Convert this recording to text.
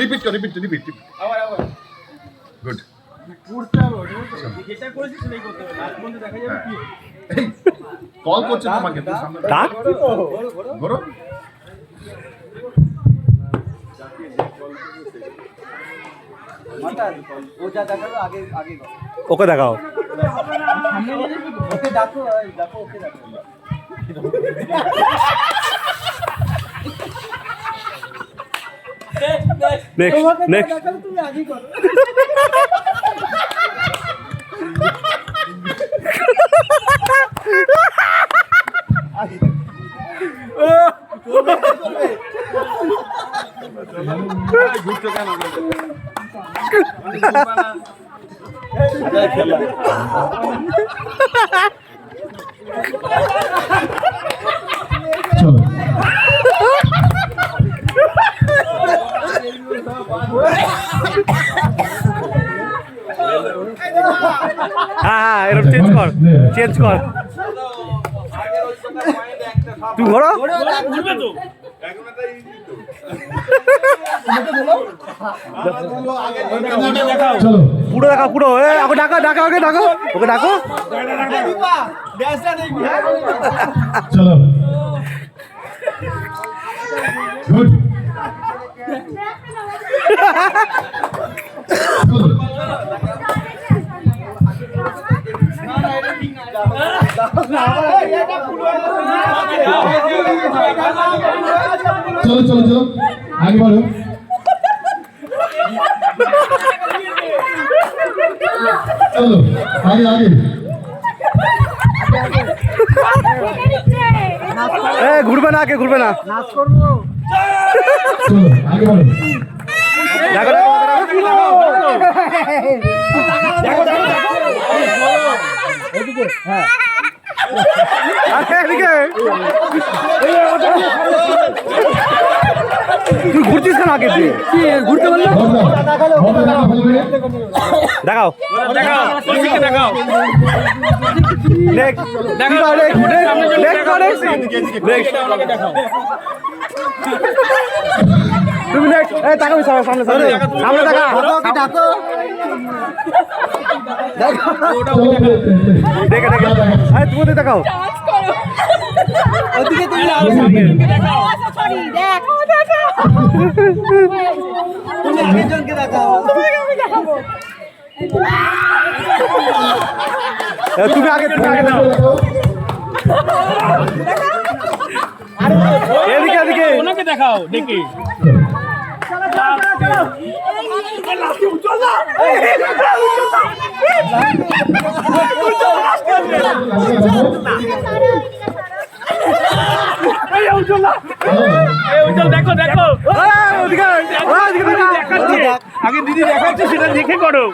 repeat আবার good করতে হবে যেটা করেছিস সেটাই করতে হবে লাস্ট পর্যন্ত দেখা যাবে কি এই কল করছে তোমাকে তুমি সামনে ডাক ধরো মাতা ও যা দেখালো আগে আগে ওকে দেখাও ওকে ডাকো ডাকো ওকে ডাকো নেক্সট তুমি আগে করো ঘুরছো কেন চলো হ্যাঁ এরকম চেঞ্জ কর তুই ঘোরো চলো পুরো দেখাও পুরো ওকে ডাকো ওকে ডাকো চলো গুড चलो आगे बढ़ो चलो आगे ঘুরবে না নাচ করবো चलो आगे बढ़ो এদিকে হ্যাঁ এদিকে তুই ঘুরছিস কেন আগে দিয়ে ঘুরতে বললো দেখাও তুমি তাকাবি সামনে ডাকো দেখে তুমি দেখাও ওদিকে তুমি তুমি আরেকজনকে দেখাও তুমি আগে দাও এদিকে ওনাকে দেখাও দেখি দেখো আগে দিদি দেখাচ্ছে সেটা দেখে করো